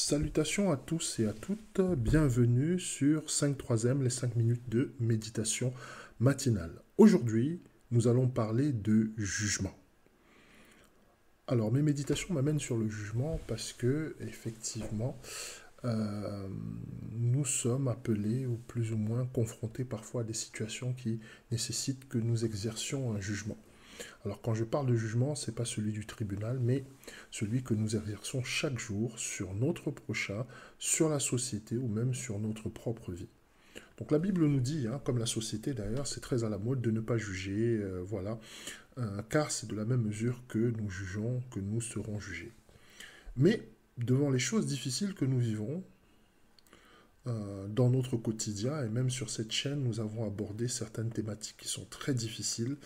Salutations à tous et à toutes, bienvenue sur 5/3, les 5 minutes de méditation matinale. Aujourd'hui, nous allons parler de jugement. Alors, mes méditations m'amènent sur le jugement parce que, effectivement, nous sommes appelés ou plus ou moins confrontés parfois à des situations qui nécessitent que nous exercions un jugement. Alors quand je parle de jugement, ce n'est pas celui du tribunal, mais celui que nous exerçons chaque jour sur notre prochain, sur la société ou même sur notre propre vie. Donc la Bible nous dit, comme la société d'ailleurs, c'est très à la mode de ne pas juger, car c'est de la même mesure que nous jugeons, que nous serons jugés. Mais devant les choses difficiles que nous vivons, dans notre quotidien, et même sur cette chaîne, nous avons abordé certaines thématiques qui sont très difficiles,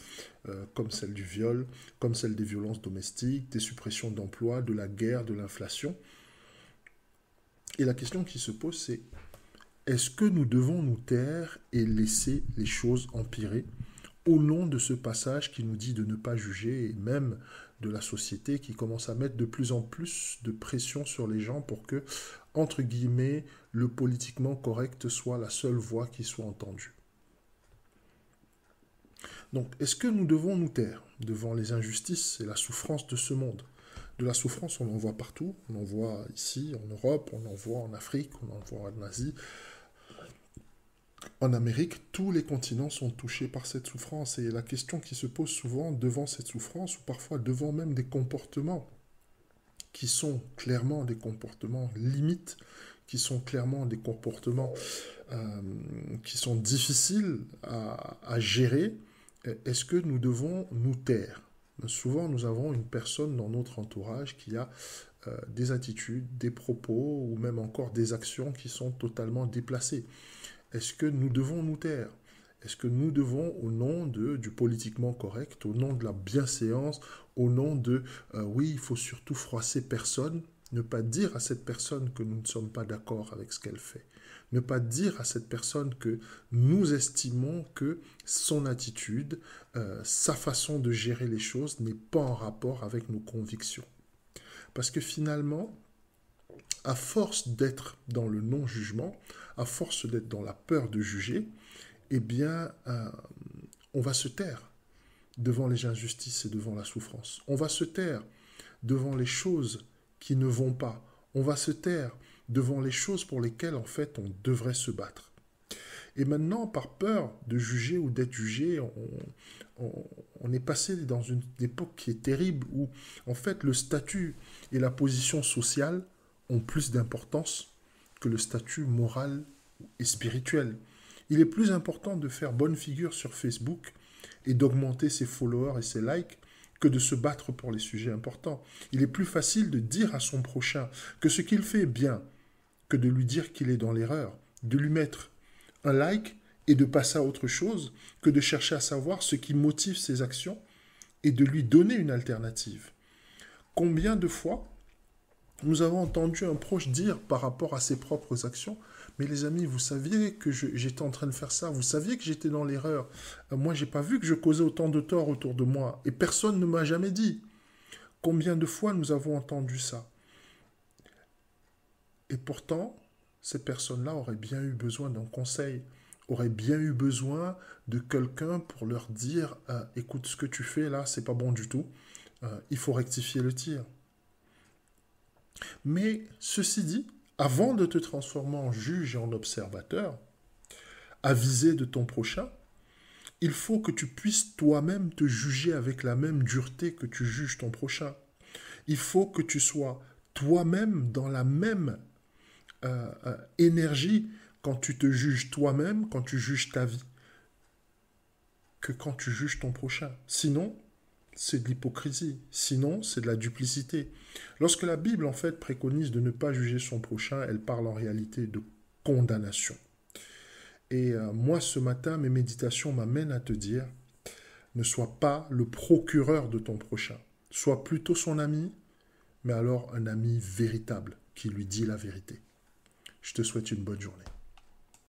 comme celle du viol, comme celle des violences domestiques, des suppressions d'emplois, de la guerre, de l'inflation. Et la question qui se pose, c'est est-ce que nous devons nous taire et laisser les choses empirer au nom de ce passage qui nous dit de ne pas juger, et même de la société qui commence à mettre de plus en plus de pression sur les gens pour que, entre guillemets, le politiquement correct soit la seule voix qui soit entendue. Donc, est-ce que nous devons nous taire devant les injustices et la souffrance de ce monde? De la souffrance, on en voit partout. On en voit ici, en Europe, on en voit en Afrique, on en voit en Asie. En Amérique, tous les continents sont touchés par cette souffrance. Et la question qui se pose souvent devant cette souffrance, ou parfois devant même des comportements qui sont clairement des comportements limites, qui sont clairement des comportements qui sont difficiles à gérer, est-ce que nous devons nous taire? Souvent, nous avons une personne dans notre entourage qui a des attitudes, des propos ou même encore des actions qui sont totalement déplacées. Est-ce que nous devons nous taire? Est-ce que nous devons, au nom du politiquement correct, au nom de la bienséance, au nom de oui, il faut surtout froisser personne, ne pas dire à cette personne que nous ne sommes pas d'accord avec ce qu'elle fait, ne pas dire à cette personne que nous estimons que son attitude, sa façon de gérer les choses n'est pas en rapport avec nos convictions. Parce que finalement, à force d'être dans le non-jugement, à force d'être dans la peur de juger, eh bien, on va se taire devant les injustices et devant la souffrance. On va se taire devant les choses qui ne vont pas. On va se taire devant les choses pour lesquelles, en fait, on devrait se battre. Et maintenant, par peur de juger ou d'être jugé, on est passé dans une époque qui est terrible où, en fait, le statut et la position sociale ont plus d'importance que le statut moral et spirituel. Il est plus important de faire bonne figure sur Facebook et d'augmenter ses followers et ses likes que de se battre pour les sujets importants. Il est plus facile de dire à son prochain que ce qu'il fait est bien que de lui dire qu'il est dans l'erreur, de lui mettre un like et de passer à autre chose que de chercher à savoir ce qui motive ses actions et de lui donner une alternative. Combien de fois nous avons entendu un proche dire par rapport à ses propres actions, mais les amis, vous saviez que j'étais en train de faire ça, vous saviez que j'étais dans l'erreur. Moi, j'ai pas vu que je causais autant de tort autour de moi, et personne ne m'a jamais dit. Combien de fois nous avons entendu ça? Et pourtant, ces personnes-là auraient bien eu besoin d'un conseil, auraient bien eu besoin de quelqu'un pour leur dire écoute, ce que tu fais là, c'est pas bon du tout, il faut rectifier le tir. Mais ceci dit, avant de te transformer en juge et en observateur, avisé de ton prochain, il faut que tu puisses toi-même te juger avec la même dureté que tu juges ton prochain. Il faut que tu sois toi-même dans la même énergie quand tu te juges toi-même, quand tu juges ta vie, que quand tu juges ton prochain. Sinon, c'est de l'hypocrisie. Sinon, c'est de la duplicité. Lorsque la Bible, en fait, préconise de ne pas juger son prochain, elle parle en réalité de condamnation. Et moi, ce matin, mes méditations m'amènent à te dire, ne sois pas le procureur de ton prochain. Sois plutôt son ami, mais alors un ami véritable qui lui dit la vérité. Je te souhaite une bonne journée.